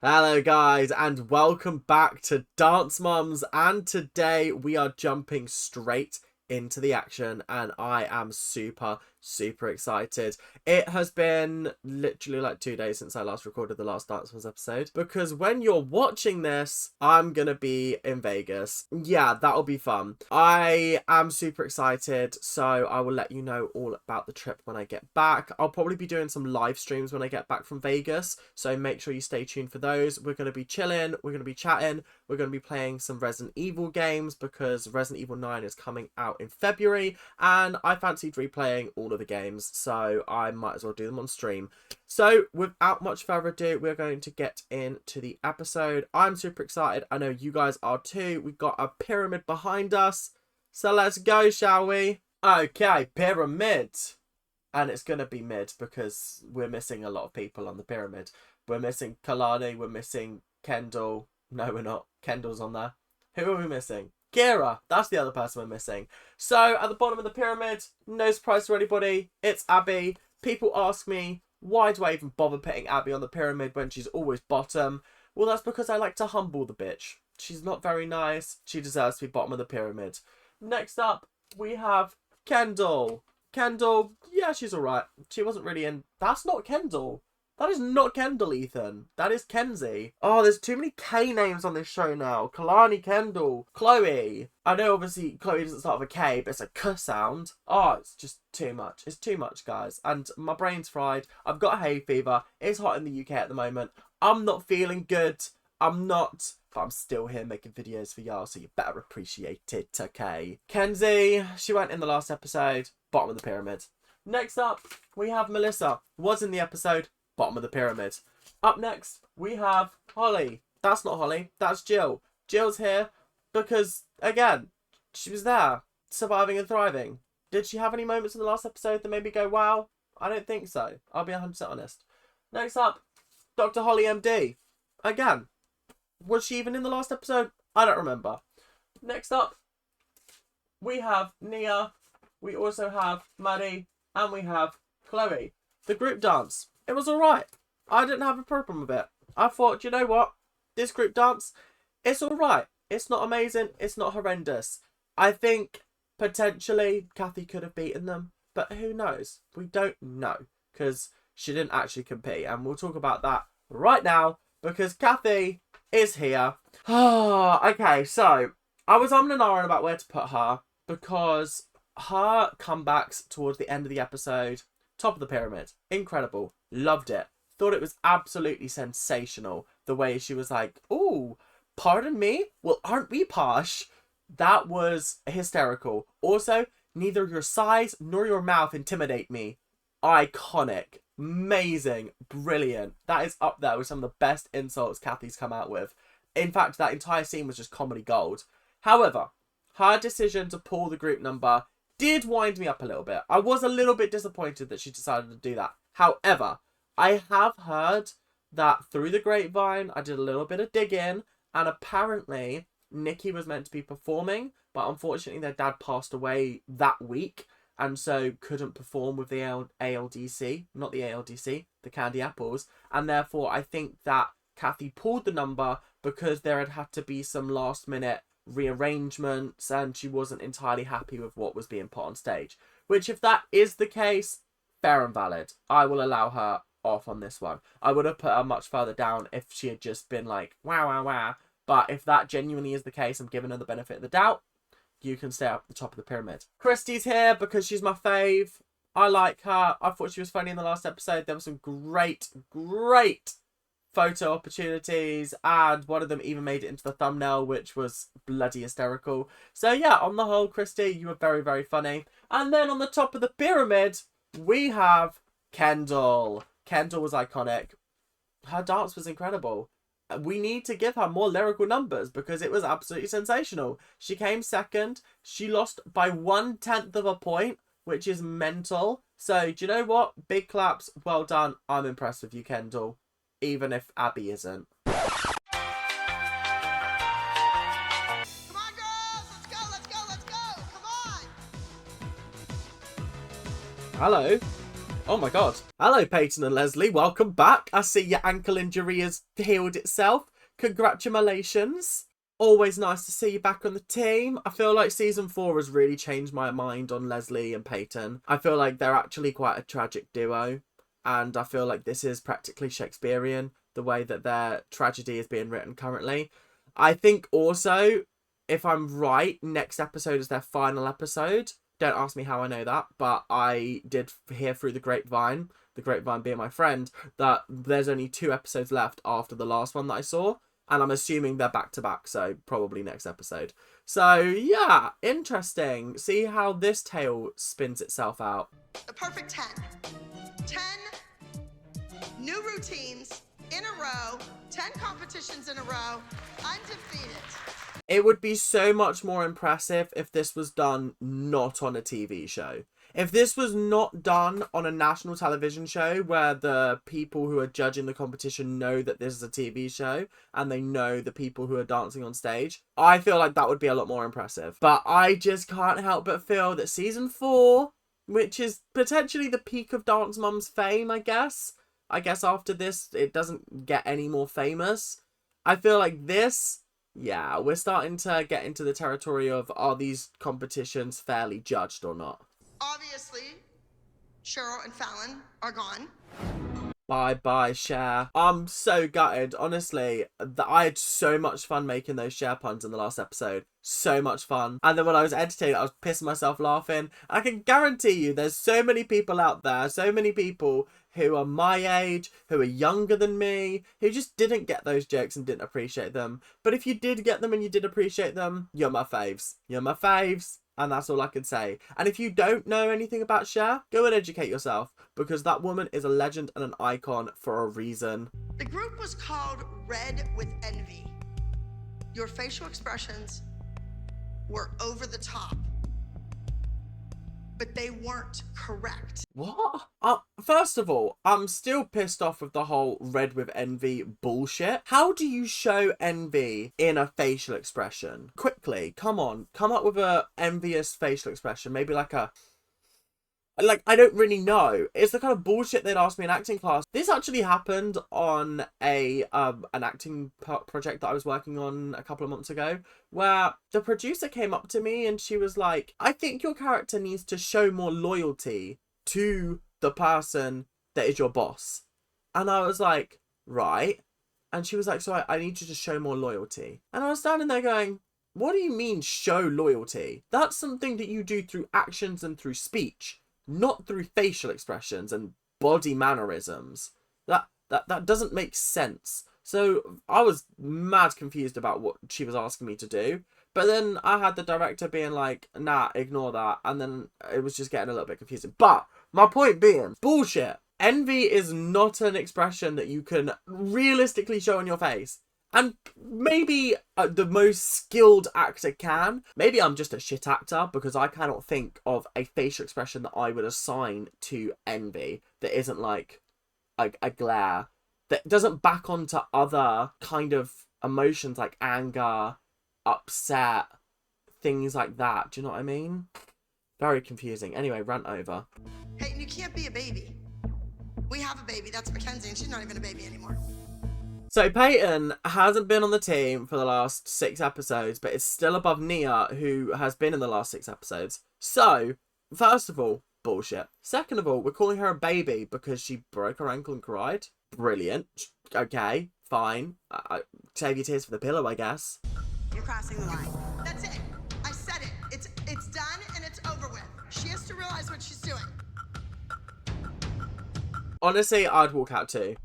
Hello guys and welcome back to Dance Mums, and today we are jumping straight into the action and I am super excited. It has been literally like 2 days since I last recorded the last Dance Mums episode, because when you're watching this I'm gonna be in Vegas. Yeah, that'll be fun. I am super excited, so I will let you know all about the trip when I get back. I'll probably be doing some live streams when I get back from Vegas, so make sure you stay tuned for those. We're going to be chilling, we're going to be chatting, we're going to be playing some Resident Evil games because Resident Evil 9 is coming out in February and I fancied replaying all of the games, so I might as well do them on stream. So without much further ado, we're going to get into the episode. I'm super excited. I know you guys are too. We've got a pyramid behind us, so let's go, shall we? Okay, pyramid. And it's going to be mid because we're missing a lot of people on the pyramid. We're missing Kalani, we're missing Kendall. No, we're not. Kendall's on there. Who are we missing? Kira. That's the other person we're missing. So, at the bottom of the pyramid, no surprise to anybody, it's Abby. People ask me, why do I even bother putting Abby on the pyramid when she's always bottom? Well, that's because I like to humble the bitch. She's not very nice. She deserves to be bottom of the pyramid. Next up, we have Kendall. Kendall, yeah, she's alright. She wasn't really in... That's not Kendall. That is not Kendall, Ethan. That is Kenzie. Oh, there's too many K names on this show now. Kalani, Kendall, Chloe. I know, obviously, Chloe doesn't start with a K, but it's a K sound. Oh, it's just too much. It's too much, guys. And my brain's fried. I've got hay fever. It's hot in the UK at the moment. I'm not feeling good. I'm not... But I'm still here making videos for y'all, so you better appreciate it, okay? Kenzie, she went in the last episode. Bottom of the pyramid. Next up, we have Melissa. Was in the episode. Bottom of the pyramid. Up next, we have Holly. That's not Holly. That's Jill. Jill's here because, again, she was there, surviving and thriving. Did she have any moments in the last episode that made me go, wow? I don't think so. I'll be 100% honest. Next up, Dr. Holly MD. Again, was she even in the last episode? I don't remember. Next up, we have Nia. We also have Maddie. And we have Chloe. The group dance. It was alright. I didn't have a problem with it. I thought, you know what? This group dance, it's alright. It's not amazing. It's not horrendous. I think potentially Kathy could have beaten them. But who knows? We don't know. Because she didn't actually compete. And we'll talk about that right now. Because Kathy is here. Okay, so I was umming and ahhing about where to put her. Because her comebacks towards the end of the episode, top of the pyramid, incredible, loved it, thought it was absolutely sensational, the way she was like, ooh, pardon me, well, aren't we posh? That was hysterical. Also, neither your size nor your mouth intimidate me. Iconic, amazing, brilliant. That is up there with some of the best insults Kathy's come out with. In fact, that entire scene was just comedy gold. However, her decision to pull the group number did wind me up a little bit. I was a little bit disappointed that she decided to do that. However, I have heard that through the grapevine, I did a little bit of digging, and apparently Nikki was meant to be performing, but unfortunately their dad passed away that week, and so couldn't perform with the ALDC, not the ALDC, the Candy Apples, and therefore I think that Kathy pulled the number because there had to be some last minute rearrangements and she wasn't entirely happy with what was being put on stage, which, if that is the case, fair and valid. I will allow her off on this one. I would have put her much further down if she had just been like wow, but if that genuinely is the case, I'm giving her the benefit of the doubt. You can stay up the top of the pyramid. Christy's here because she's my fave. I like her. I thought she was funny in the last episode. There were some great photo opportunities, and one of them even made it into the thumbnail, which was bloody hysterical. So yeah, on the whole, Christy, you were very funny. And then on the top of the pyramid, we have Kendall. Kendall was iconic. Her dance was incredible. We need to give her more lyrical numbers because it was absolutely sensational. She came second. She lost by 1/10 of a point, which is mental. So do you know what? Big claps. Well done. I'm impressed with you, Kendall. Even if Abby isn't. Come on, girls! Let's go! Come on! Hello. Oh my god. Hello, Payton and Leslie. Welcome back. I see your ankle injury has healed itself. Congratulations. Always nice to see you back on the team. I feel like season 4 has really changed my mind on Leslie and Payton. I feel like they're actually quite a tragic duo. And I feel like this is practically Shakespearean, the way that their tragedy is being written currently. I think also, if I'm right, next episode is their final episode. Don't ask me how I know that, but I did hear through the grapevine being my friend, that there's only 2 episodes left after the last one that I saw. And I'm assuming they're back to back, so probably next episode. So yeah, interesting. See how this tale spins itself out. The perfect 10. 10 new routines in a row, 10 competitions in a row, undefeated. It would be so much more impressive if this was done not on a TV show. If this was not done on a national television show where the people who are judging the competition know that this is a TV show and they know the people who are dancing on stage, I feel like that would be a lot more impressive. But I just can't help but feel that season 4, which is potentially the peak of Dance Mum's fame, I guess after this, it doesn't get any more famous. I feel like this, yeah, we're starting to get into the territory of, are these competitions fairly judged or not? Obviously, Cheryl and Fallon are gone. Bye, Cher. I'm so gutted. Honestly, I had so much fun making those Cher puns in the last episode. So much fun. And then when I was editing, I was pissing myself laughing. I can guarantee you there's so many people out there, so many people who are my age, who are younger than me, who just didn't get those jokes and didn't appreciate them. But if you did get them and you did appreciate them, you're my faves. You're my faves. And that's all I can say. And if you don't know anything about Cher, go and educate yourself, because that woman is a legend and an icon for a reason. The group was called Red with Envy. Your facial expressions were over the top, but they weren't correct. What? First of all, I'm still pissed off with the whole Red with Envy bullshit. How do you show envy in a facial expression? Quickly, come on. Come up with a envious facial expression. Maybe like a... Like, I don't really know. It's the kind of bullshit they'd ask me in acting class. This actually happened on an acting project that I was working on a couple of months ago, where the producer came up to me and she was like, I think your character needs to show more loyalty to the person that is your boss. And I was like, right. And she was like, so I need you to show more loyalty. And I was standing there going, what do you mean show loyalty? That's something that you do through actions and through speech, not through facial expressions and body mannerisms. That doesn't make sense. So I was mad confused about what she was asking me to do. But then I had the director being like, nah, ignore that. And then it was just getting a little bit confusing. But my point being, bullshit. Envy is not an expression that you can realistically show on your face. And maybe the most skilled actor can. Maybe I'm just a shit actor because I cannot think of a facial expression that I would assign to envy that isn't like a glare, that doesn't back onto other kind of emotions like anger, upset, things like that. Do you know what I mean? Very confusing. Anyway, rant over. Hey, you can't be a baby. We have a baby. That's Mackenzie, and she's not even a baby anymore. So Payton hasn't been on the team for the last 6 episodes, but is still above Nia, who has been in the last 6 episodes. So, first of all, bullshit. Second of all, we're calling her a baby because she broke her ankle and cried. Brilliant. Okay, fine. Save your tears for the pillow, I guess. You're crossing the line. That's it. I said it. It's done and it's over with. She has to realize what she's doing. Honestly, I'd walk out too.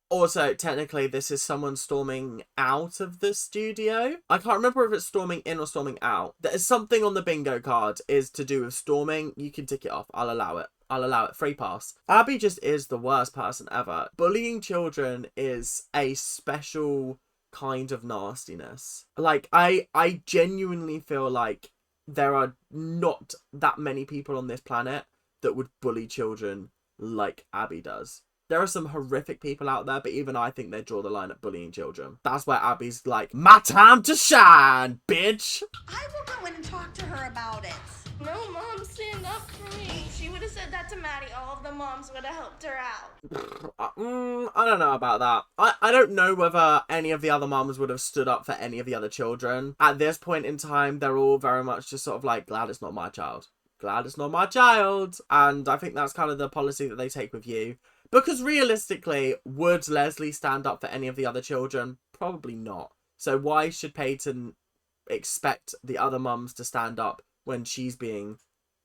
Also, technically, this is someone storming out of the studio. I can't remember if it's storming in or storming out. There's something on the bingo card is to do with storming. You can tick it off. I'll allow it. I'll allow it. Free pass. Abby just is the worst person ever. Bullying children is a special kind of nastiness. Like, I genuinely feel like there are not that many people on this planet that would bully children like Abby does. There are some horrific people out there, but even I think they draw the line at bullying children. That's where Abby's like, my time to shine, bitch. I will go in and talk to her about it. No, Mom, stand up for me. She would have said that to Maddie. All of the moms would have helped her out. I don't know about that. I don't know whether any of the other mums would have stood up for any of the other children. At this point in time, they're all very much just sort of like, glad it's not my child. Glad it's not my child. And I think that's kind of the policy that they take with you. Because realistically, would Leslie stand up for any of the other children? Probably not. So why should Payton expect the other mums to stand up when she's being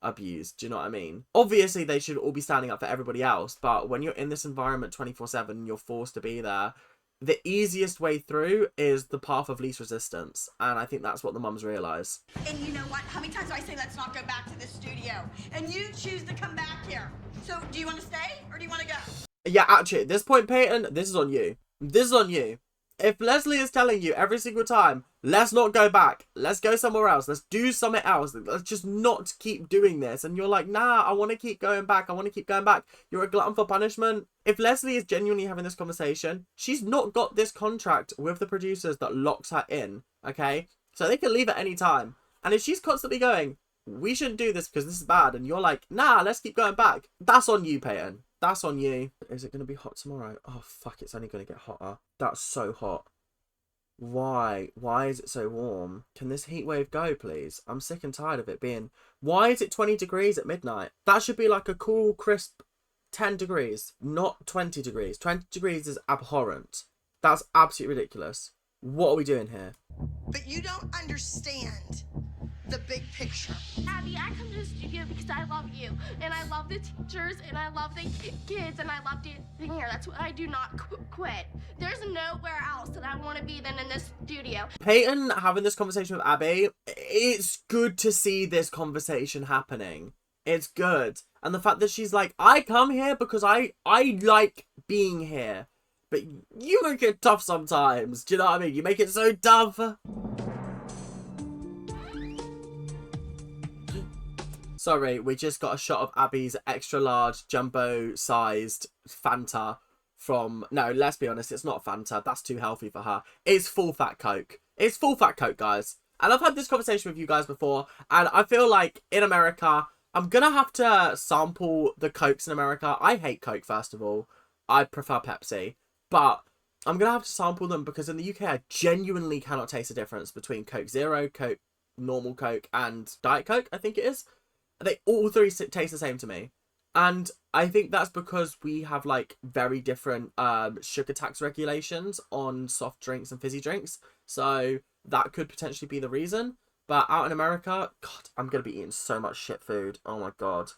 abused? Do you know what I mean? Obviously, they should all be standing up for everybody else. But when you're in this environment 24/7, you're forced to be there. The easiest way through is the path of least resistance. And I think that's what the mums realise. And you know what? How many times do I say let's not go back to the studio? And you choose to come back here. So do you want to stay or do you want to go? Yeah, actually, at this point, Payton, this is on you. This is on you. If Leslie is telling you every single time, let's not go back, let's go somewhere else, let's do something else, let's just not keep doing this, and you're like, nah, I want to keep going back, I want to keep going back, you're a glutton for punishment. If Leslie is genuinely having this conversation, she's not got this contract with the producers that locks her in, okay? So they can leave at any time. And if she's constantly going, we shouldn't do this because this is bad, and you're like, nah, let's keep going back, that's on you, Payton. That's on you. Is it going to be hot tomorrow? Oh, fuck, it's only going to get hotter. That's so hot. Why? Why is it so warm? Can this heat wave go, please? I'm sick and tired of it being... Why is it 20 degrees at midnight? That should be like a cool, crisp 10 degrees, not 20 degrees. 20 degrees is abhorrent. That's absolutely ridiculous. What are we doing here? But you don't understand the big picture. Abby, I come to the studio because I love you, and I love the teachers, and I love the kids, and I love being here. That's why I do not quit. There's nowhere else that I want to be than in this studio. Payton having this conversation with Abby, it's good to see this conversation happening. It's good. And the fact that she's like, I come here because I like being here. But you make it tough sometimes. Do you know what I mean? You make it so tough. Sorry, we just got a shot of Abby's extra large, jumbo-sized Fanta from... No, let's be honest, it's not Fanta. That's too healthy for her. It's full-fat Coke. It's full-fat Coke, guys. And I've had this conversation with you guys before, and I feel like in America, I'm going to have to sample the Cokes in America. I hate Coke, first of all. I prefer Pepsi. But I'm going to have to sample them because in the UK, I genuinely cannot taste the difference between Coke Zero, Coke, normal Coke, and Diet Coke, I think it is. They all three taste the same to me. And I think that's because we have like very different sugar tax regulations on soft drinks and fizzy drinks. So that could potentially be the reason. But out in America, God, I'm going to be eating so much shit food. Oh my God.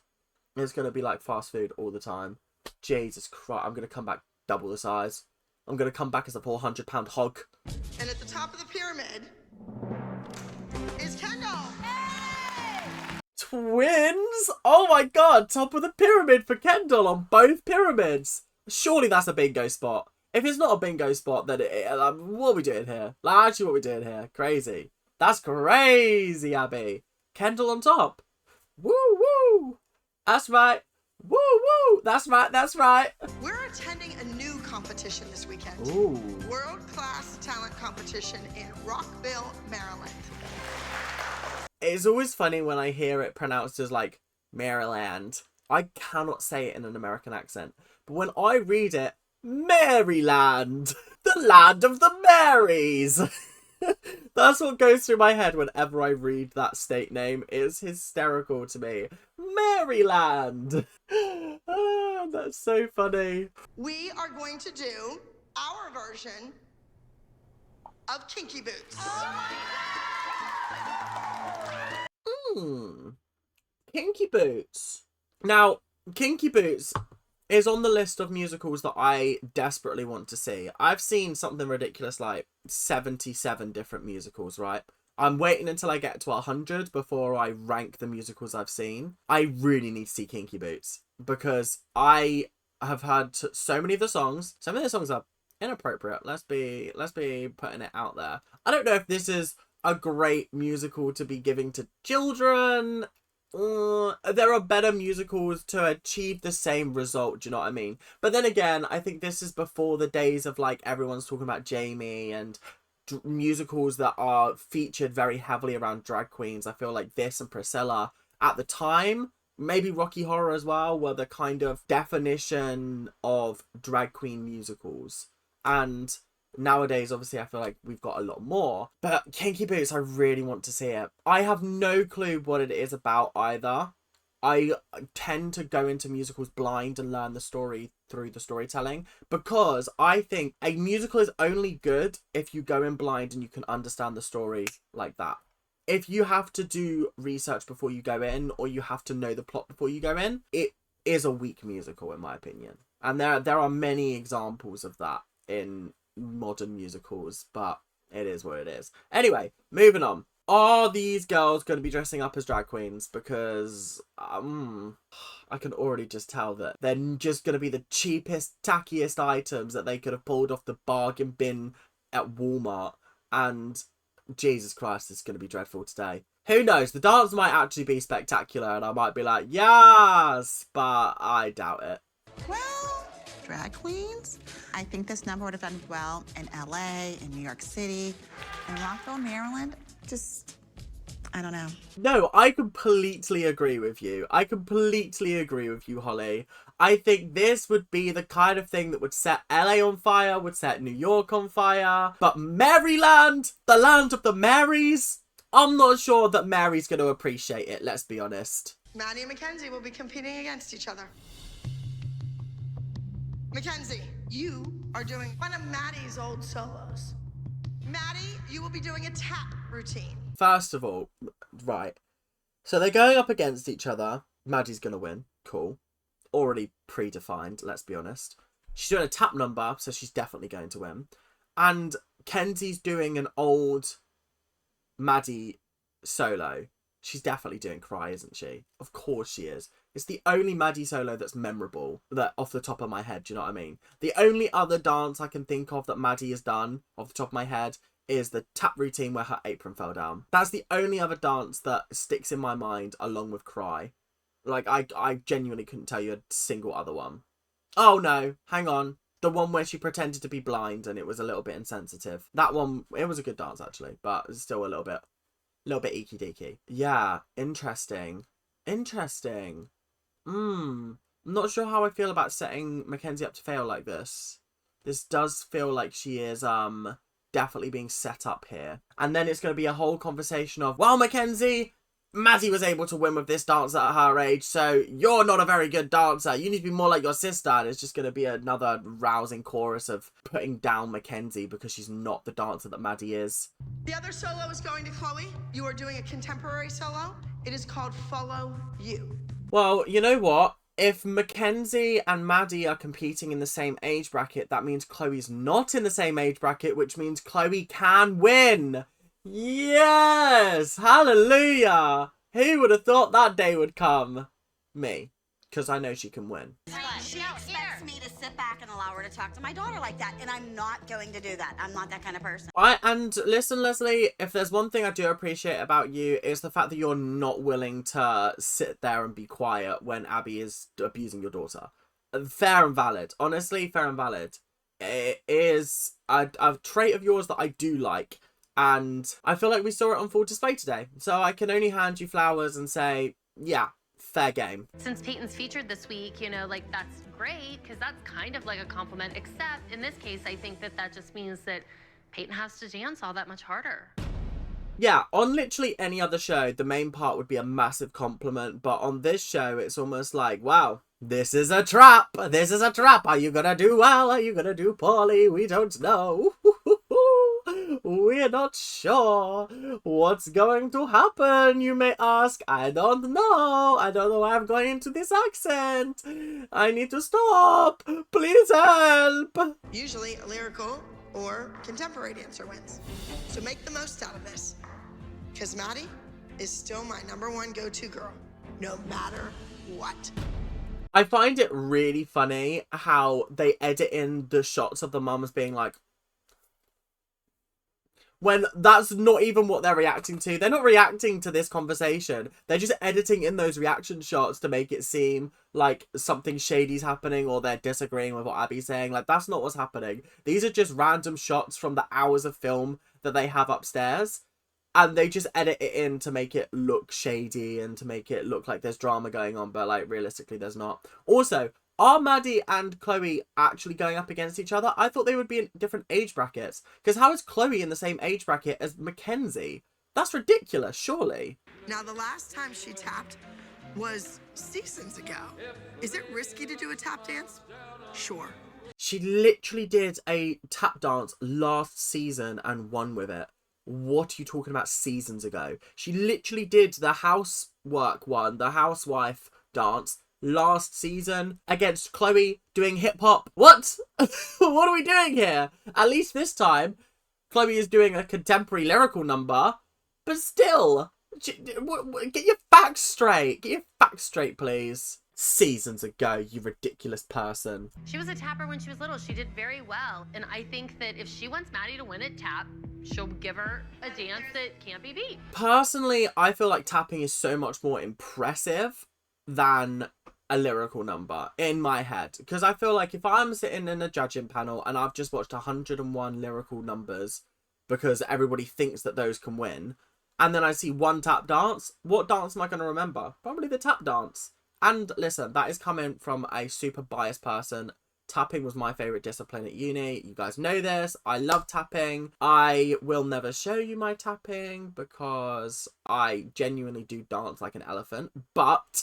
It's going to be like fast food all the time. Jesus Christ. I'm going to come back double the size. I'm going to come back as a 400-pound hog. And at the top of the pyramid is Kendall. Twins? Oh my God, top of the pyramid for Kendall on both pyramids. Surely that's a bingo spot. If it's not a bingo spot, then what are we doing here? Like, actually, what are we doing here? Crazy. That's crazy, Abby. Kendall on top. Woo, woo. That's right. Woo, woo. That's right, that's right. We're attending a new competition this weekend. Ooh. World-class talent competition in Rockville, Maryland. It's always funny when I hear it pronounced as like Maryland. I cannot say it in an American accent. But when I read it, Maryland, the land of the Marys. That's what goes through my head whenever I read that state name. It's hysterical to me. Maryland. Ah, that's so funny. We are going to do our version of Kinky Boots. Kinky Boots. Now, Kinky Boots is on the list of musicals that I desperately want to see. I've seen something ridiculous like 77 different musicals, right? I'm waiting until I get to 100 before I rank the musicals I've seen. I really need to see Kinky Boots because I have heard so many of the songs. Some of the songs are inappropriate. Let's be putting it out there. I don't know if this is a great musical to be giving to children. there are better musicals to achieve the same result, do you know what I mean? But then again, I think this is before the days of like everyone's talking about Jamie and musicals that are featured very heavily around drag queens. I feel like this and Priscilla at the time, maybe Rocky Horror as well, were the kind of definition of drag queen musicals. And nowadays, obviously, I feel like we've got a lot more. But Kinky Boots, I really want to see it. I have no clue what it is about either. I tend to go into musicals blind and learn the story through the storytelling, because I think a musical is only good if you go in blind and you can understand the story like that. If you have to do research before you go in, or you have to know the plot before you go in, it is a weak musical in my opinion. And there are many examples of that in modern musicals, but it is what it is. Anyway, moving on. Are these girls going to be dressing up as drag queens? Because I can already just tell that they're just going to be the cheapest, tackiest items that they could have pulled off the bargain bin at Walmart. And Jesus Christ, it's going to be dreadful today. Who knows? The dance might actually be spectacular and I might be like, yes, but I doubt it. Well, drag queens? I think this number would have done well in LA, in New York City, in Rockville, Maryland. Just, I don't know. No, I completely agree with you. I completely agree with you, Holly. I think this would be the kind of thing that would set LA on fire, would set New York on fire. But Maryland, the land of the Marys, I'm not sure that Mary's going to appreciate it, let's be honest. Maddie and Mackenzie will be competing against each other. Mackenzie, you are doing one of Maddie's old solos. Maddie, you will be doing a tap routine. First of all, right. So they're going up against each other. Maddie's going to win. Cool. Already predefined, let's be honest. She's doing a tap number, so she's definitely going to win. And Kenzie's doing an old Maddie solo. She's definitely doing Cry, isn't she? Of course she is. It's the only Maddie solo that's memorable, that off the top of my head, do you know what I mean? The only other dance I can think of that Maddie has done, off the top of my head, is the tap routine where her apron fell down. That's the only other dance that sticks in my mind along with Cry. Like, I genuinely couldn't tell you a single other one. Oh no, hang on. The one where she pretended to be blind and it was a little bit insensitive. That one, it was a good dance actually, but it's still a little bit eeky deeky. Yeah, interesting. Interesting. I'm not sure how I feel about setting Mackenzie up to fail like this. This does feel like she is definitely being set up here. And then it's going to be a whole conversation of, well, Mackenzie, Maddie was able to win with this dancer at her age, so you're not a very good dancer. You need to be more like your sister. And it's just going to be another rousing chorus of putting down Mackenzie because she's not the dancer that Maddie is. The other solo is going to Chloe. You are doing a contemporary solo. It is called Follow You. Well, you know what? If Mackenzie and Maddie are competing in the same age bracket, that means Chloe's not in the same age bracket, which means Chloe can win. Yes! Hallelujah! Who would have thought that day would come? Me. Because I know she can win. She expects me to sit back and allow her to talk to my daughter like that, and I'm not going to do that. I'm not that kind of person. And listen, Leslie, if there's one thing I do appreciate about you, is the fact that you're not willing to sit there and be quiet when Abby is abusing your daughter. Fair and valid. Honestly, fair and valid. It is a trait of yours that I do like. And I feel like we saw it on full display today. So I can only hand you flowers and say, yeah, fair game. Since Payton's featured this week, you know, like, that's great, because that's kind of like a compliment, except in this case, I think that just means that Payton has to dance all that much harder. Yeah, on literally any other show, the main part would be a massive compliment, but on this show, it's almost like, wow, this is a trap. This is a trap. Are you gonna do well? Are you gonna do poorly? We don't know. We're not sure what's going to happen, you may ask. I don't know. I don't know why I'm going into this accent. I need to stop. Please help. Usually a lyrical or contemporary dancer wins. So make the most out of this. Because Maddie is still my #1 go-to girl, no matter what. I find it really funny how they edit in the shots of the mums being like, when that's not even what they're reacting to. They're not reacting to this conversation. They're just editing in those reaction shots to make it seem like something shady's happening or they're disagreeing with what Abby's saying. Like, that's not what's happening. These are just random shots from the hours of film that they have upstairs. And they just edit it in to make it look shady and to make it look like there's drama going on. But, like, realistically, there's not. Also, are Maddie and Chloe actually going up against each other? I thought they would be in different age brackets. Because how is Chloe in the same age bracket as Mackenzie? That's ridiculous, surely. Now, the last time she tapped was seasons ago. Is it risky to do a tap dance? Sure. She literally did a tap dance last season and won with it. What are you talking about seasons ago? She literally did the housework one, the housewife dance, last season against Chloe doing hip hop. What? What are we doing here? At least this time, Chloe is doing a contemporary lyrical number, but still, get your facts straight. Get your facts straight, please. Seasons ago, you ridiculous person. She was a tapper when she was little. She did very well. And I think that if she wants Maddie to win at tap, she'll give her a dance that can't be beat. Personally, I feel like tapping is so much more impressive than a lyrical number in my head. Because I feel like if I'm sitting in a judging panel and I've just watched 101 lyrical numbers because everybody thinks that those can win, and then I see one tap dance, what dance am I going to remember? Probably the tap dance. And listen, that is coming from a super biased person. Tapping was my favourite discipline at uni. You guys know this. I love tapping. I will never show you my tapping because I genuinely do dance like an elephant. But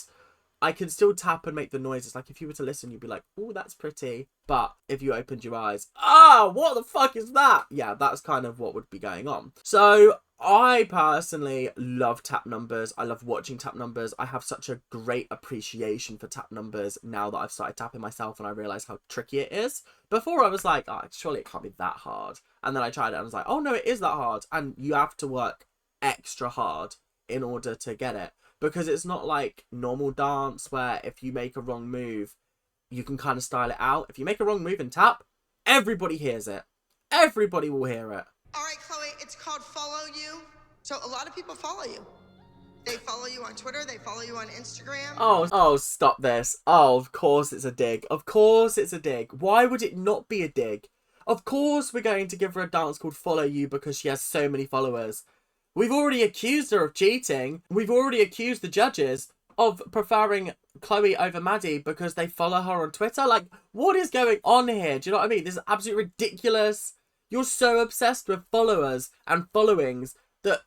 I can still tap and make the noises. Like, if you were to listen, you'd be like, oh, that's pretty. But if you opened your eyes, what the fuck is that? Yeah, that's kind of what would be going on. So I personally love tap numbers. I love watching tap numbers. I have such a great appreciation for tap numbers now that I've started tapping myself and I realise how tricky it is. Before I was like, oh, surely it can't be that hard. And then I tried it and I was like, oh no, it is that hard. And you have to work extra hard in order to get it. Because it's not like normal dance where if you make a wrong move, you can kind of style it out. If you make a wrong move and tap, everybody hears it. Everybody will hear it. All right, Chloe, it's called Follow You. So a lot of people follow you. They follow you on Twitter. They follow you on Instagram. Oh, stop this. Oh, of course it's a dig. Of course it's a dig. Why would it not be a dig? Of course we're going to give her a dance called Follow You because she has so many followers. We've already accused her of cheating. We've already accused the judges of preferring Chloe over Maddie because they follow her on Twitter. Like, what is going on here? Do you know what I mean? This is absolutely ridiculous. You're so obsessed with followers and followings that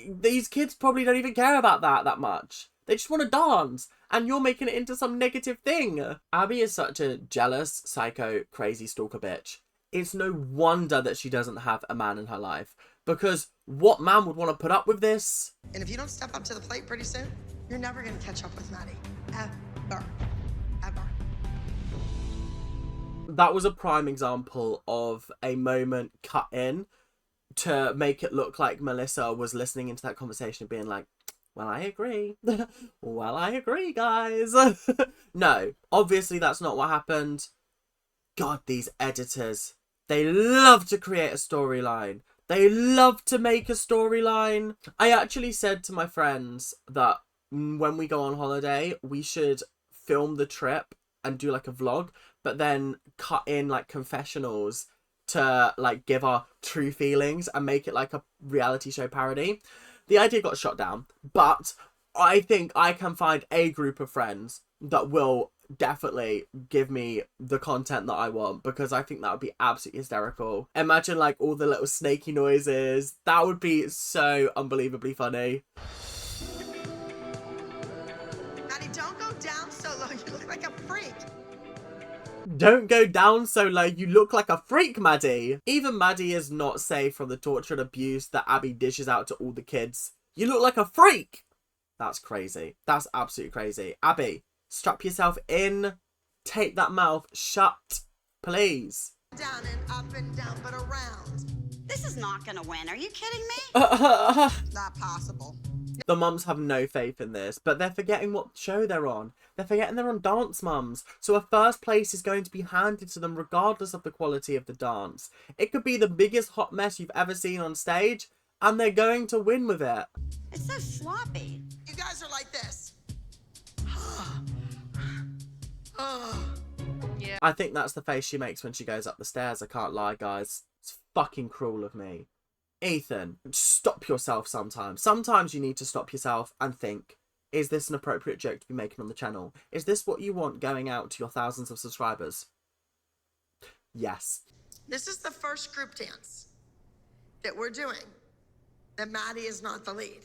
these kids probably don't even care about that much. They just want to dance, and you're making it into some negative thing. Abby is such a jealous, psycho, crazy stalker bitch. It's no wonder that she doesn't have a man in her life. Because what man would want to put up with this? And if you don't step up to the plate pretty soon, you're never going to catch up with Maddie. Ever. Ever. That was a prime example of a moment cut in to make it look like Melissa was listening into that conversation and being like, well, I agree. Well, I agree, guys. No, obviously that's not what happened. God, these editors. They love to create a storyline. They love to make a storyline. I actually said to my friends that when we go on holiday, we should film the trip and do like a vlog, but then cut in like confessionals to like give our true feelings and make it like a reality show parody. The idea got shot down, but I think I can find a group of friends that will definitely give me the content that I want, because I think that would be absolutely hysterical. Imagine like all the little snaky noises. That would be so unbelievably funny. Maddie, don't go down so low. You look like a freak. Don't go down so low. You look like a freak, Maddie. Even Maddie is not safe from the torture and abuse that Abby dishes out to all the kids. You look like a freak. That's crazy. That's absolutely crazy. Abby, strap yourself in. Take that mouth shut, please. Down and down, but around. This is not gonna win. Are you kidding me? Not possible. the mums have no faith in this, but they're forgetting what show they're on. They're forgetting they're on Dance Mums. So a first place is going to be handed to them regardless of the quality of the dance. It could be the biggest hot mess you've ever seen on stage, and they're going to win with it. It's so sloppy. You guys are like this. Yeah. I think that's the face she makes when she goes up the stairs. I can't lie, guys. It's fucking cruel of me. Ethan, stop yourself sometimes. Sometimes you need to stop yourself and think, is this an appropriate joke to be making on the channel? Is this what you want going out to your thousands of subscribers? Yes. This is the first group dance that we're doing that Maddie is not the lead.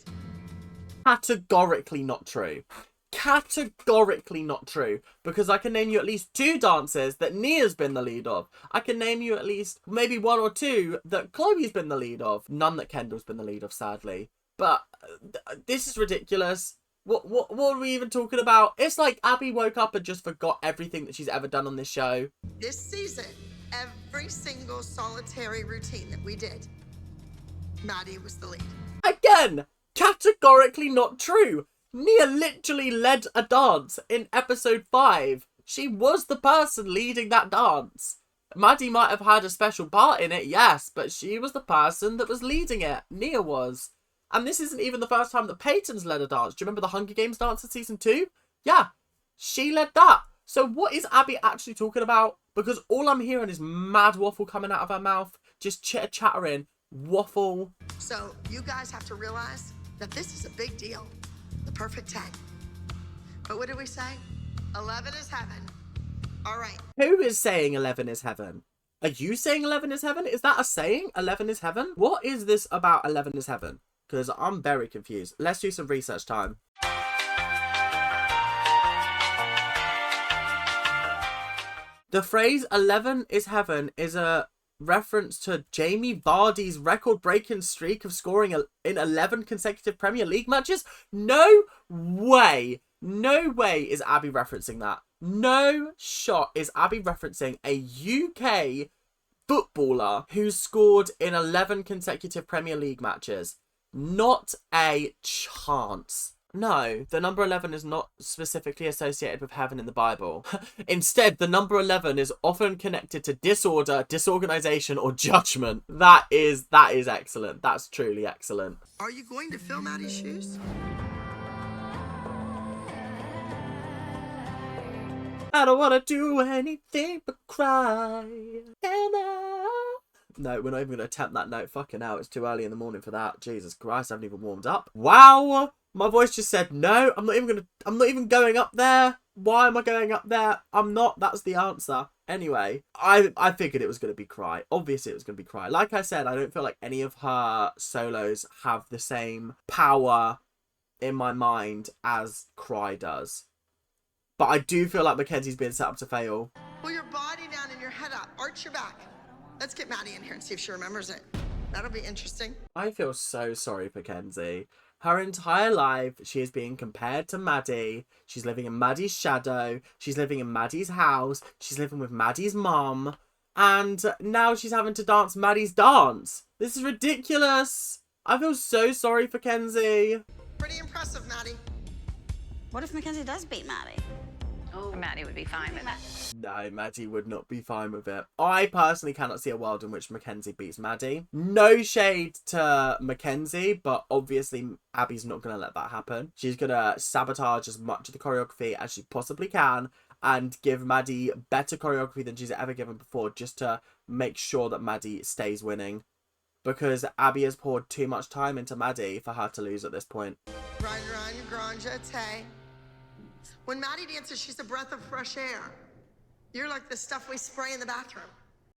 Categorically not true. Categorically not true, because I can name you at least 2 dances that Nia's been the lead of. I can name you at least maybe 1 or 2 that Chloe's been the lead of. None that Kendall's been the lead of, sadly. But this is ridiculous. What are we even talking about? It's like Abby woke up and just forgot everything that she's ever done on this show. This season, every single solitary routine that we did, Maddie was the lead. Again, categorically not true. Nia literally led a dance in episode 5. She was the person leading that dance. Maddie might have had a special part in it, yes, but she was the person that was leading it. Nia was. And this isn't even the first time that Payton's led a dance. Do you remember the Hunger Games dance in season 2? Yeah, she led that. So what is Abby actually talking about? Because all I'm hearing is mad waffle coming out of her mouth. Just chitter-chattering. Waffle. So you guys have to realize that this is a big deal. The perfect 10. But what did we say? 11 is heaven. All right. Who is saying 11 is heaven? Are you saying 11 is heaven? Is that a saying? 11 is heaven? What is this about 11 is heaven? Because I'm very confused. Let's do some research time. The phrase 11 is heaven is a reference to Jamie Vardy's record-breaking streak of scoring in 11 consecutive Premier League matches? No way. No way is Abby referencing that. No shot is Abby referencing a UK footballer who scored in 11 consecutive Premier League matches. Not a chance. No, the number 11 is not specifically associated with heaven in the Bible. Instead, the number 11 is often connected to disorder, disorganization, or judgment. That is excellent. That's truly excellent. Are you going to fill Maddie's shoes? I don't want to do anything but cry. No, we're not even going to attempt that note. Fucking hell, it's too early in the morning for that. Jesus Christ, I haven't even warmed up. Wow. My voice just said, no, I'm not even going up there. Why am I going up there? I'm not. That's the answer. Anyway, I figured it was going to be Cry. Obviously, it was going to be Cry. Like I said, I don't feel like any of her solos have the same power in my mind as Cry does. But I do feel like Mackenzie's being set up to fail. Pull your body down and your head up. Arch your back. Let's get Maddie in here and see if she remembers it. That'll be interesting. I feel so sorry for Kenzie. Her entire life, she is being compared to Maddie. She's living in Maddie's shadow. She's living in Maddie's house. She's living with Maddie's mum. And now she's having to dance Maddie's dance. This is ridiculous. I feel so sorry for Kenzie. Pretty impressive, Maddie. What if Mackenzie does beat Maddie? Oh, Maddie would be fine with it. No, Maddie would not be fine with it. I personally cannot see a world in which Mackenzie beats Maddie. No shade to Mackenzie, but obviously Abby's not going to let that happen. She's going to sabotage as much of the choreography as she possibly can and give Maddie better choreography than she's ever given before, just to make sure that Maddie stays winning. Because Abby has poured too much time into Maddie for her to lose at this point. Run, grand jeté. When Maddie dances, she's a breath of fresh air. You're like the stuff we spray in the bathroom.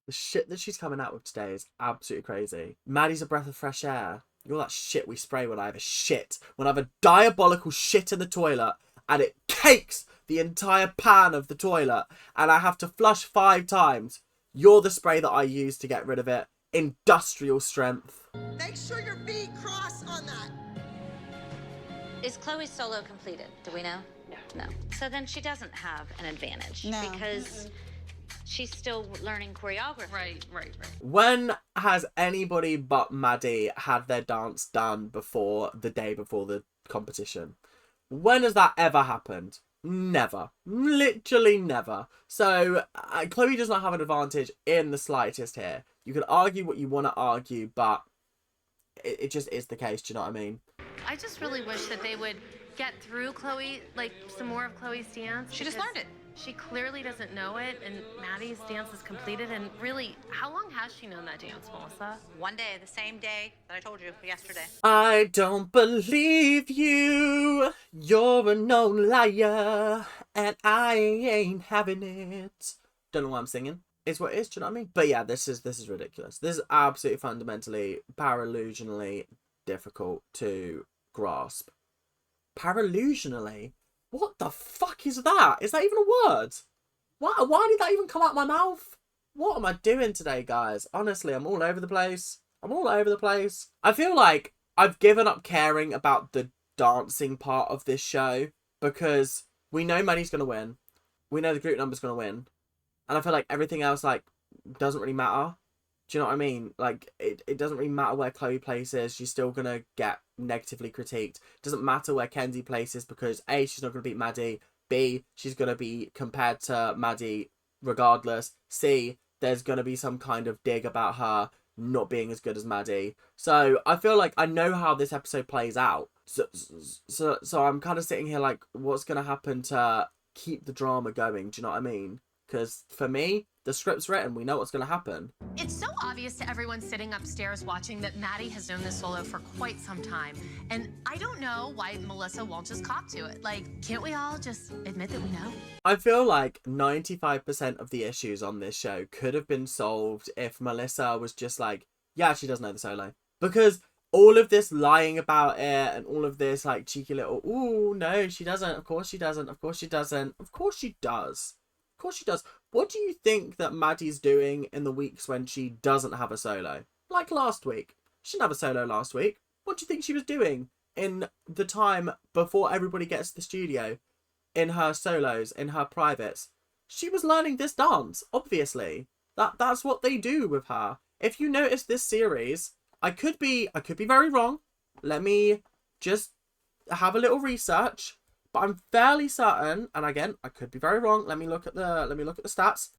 The shit that she's coming out with today is absolutely crazy. Maddie's a breath of fresh air. You're that shit we spray when I have a shit. When I have a diabolical shit in the toilet and it cakes the entire pan of the toilet and I have to flush 5 times. You're the spray that I use to get rid of it. Industrial strength. Make sure your feet cross on that. Is Chloe's solo completed? Do we know? No. So then she doesn't have an advantage. No. Because she's still learning choreography. Right. When has anybody but Maddie had their dance done before the day before the competition. When has that ever happened? Never. Literally never. So Chloe does not have an advantage in the slightest here. You can argue what you want to argue, but it just is the case. Do you know what I mean? I just really wish that they would get through Chloe, like some more of Chloe's dance. She just learned it. She clearly doesn't know it, and Maddie's dance is completed. And really, how long has she known that dance, Melissa? One day, the same day that I told you yesterday. I don't believe you. You're a known liar, and I ain't having it. Don't know why I'm singing. It's what it is. Do you know what I mean? But yeah, this is ridiculous. This is absolutely fundamentally, parallusionally difficult to grasp. Parallusionally? What the fuck is that? Is that even a word? Why did that even come out of my mouth? What am I doing today, guys? Honestly, I'm all over the place. I feel like I've given up caring about the dancing part of this show because we know Maddie's going to win. We know the group number's going to win. And I feel like everything else, like, doesn't really matter. Do you know what I mean? Like, it doesn't really matter where Chloe places. She's still going to get negatively critiqued. It doesn't matter where Kenzie places because A, she's not going to beat Maddie. B, she's going to be compared to Maddie regardless. C, there's going to be some kind of dig about her not being as good as Maddie. So I feel like I know how this episode plays out. So I'm kind of sitting here like, what's going to happen to keep the drama going? Do you know what I mean? Because for me, the script's written. We know what's going to happen. It's so obvious to everyone sitting upstairs watching that Maddie has known this solo for quite some time. And I don't know why Melissa won't just cop to it. Like, can't we all just admit that we know? I feel like 95% of the issues on this show could have been solved if Melissa was just like, yeah, she does know the solo. Because all of this lying about it and all of this like cheeky little, ooh, no, she doesn't. Of course she doesn't. Of course she doesn't. Of course she does. Of course she does. What do you think that Maddie's doing in the weeks when she doesn't have a solo? Like last week. She didn't have a solo last week. What do you think she was doing in the time before everybody gets to the studio? In her solos, in her privates. She was learning this dance, obviously. That's what they do with her. If you notice this series, I could be very wrong. Let me just have a little research. But I'm fairly certain, and again, I could be very wrong. Let me look at the stats.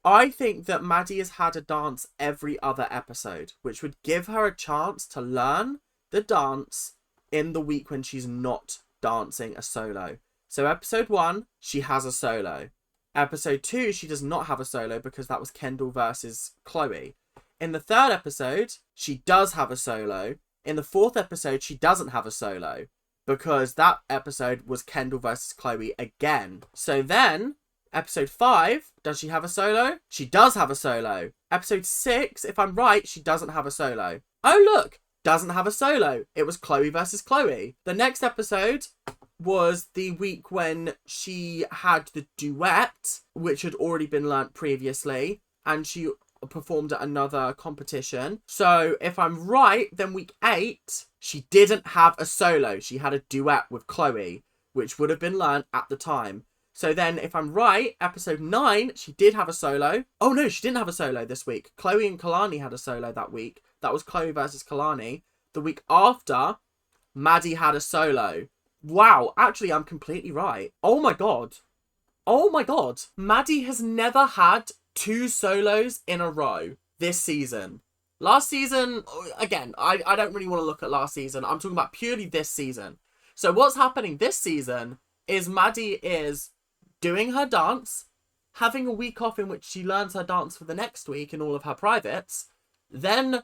I think that Maddie has had a dance every other episode, which would give her a chance to learn the dance in the week when she's not dancing a solo. So episode 1, she has a solo. Episode 2, she does not have a solo because that was Kendall versus Chloe. In the 3rd episode, she does have a solo. In the 4th episode, she doesn't have a solo because that episode was Kendall versus Chloe again. So then, episode 5, does she have a solo? She does have a solo. Episode 6, if I'm right, she doesn't have a solo. Oh, look, doesn't have a solo. It was Chloe versus Chloe. The next episode was the week when she had the duet, which had already been learnt previously, and she performed at another competition. So if I'm right, then week 8, she didn't have a solo. She had a duet with Chloe, which would have been learnt at the time. So then if I'm right, episode 9, she did have a solo. Oh no, she didn't have a solo this week. Chloe and Kalani had a solo that week. That was Chloe versus Kalani. The week after, Maddie had a solo. Wow, actually I'm completely right. Oh my god. Oh my god. Maddie has never had 2 solos in a row this season. Last season, again, I don't really want to look at last season. I'm talking about purely this season. So what's happening this season is Maddie is doing her dance, having a week off in which she learns her dance for the next week in all of her privates, then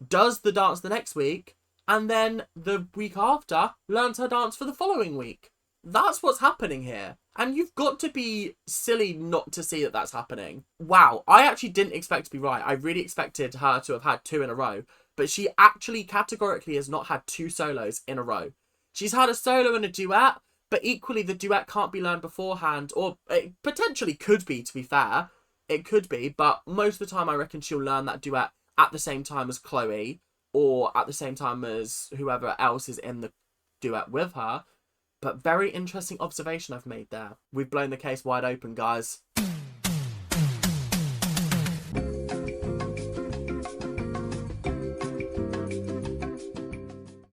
does the dance the next week, and then the week after learns her dance for the following week. That's what's happening here. And you've got to be silly not to see that that's happening. Wow, I actually didn't expect to be right. I really expected her to have had 2 in a row. But she actually categorically has not had 2 solos in a row. She's had a solo and a duet, but equally the duet can't be learned beforehand. Or it potentially could be, to be fair. It could be, but most of the time I reckon she'll learn that duet at the same time as Chloe. Or at the same time as whoever else is in the duet with her. But very interesting observation I've made there. We've blown the case wide open, guys.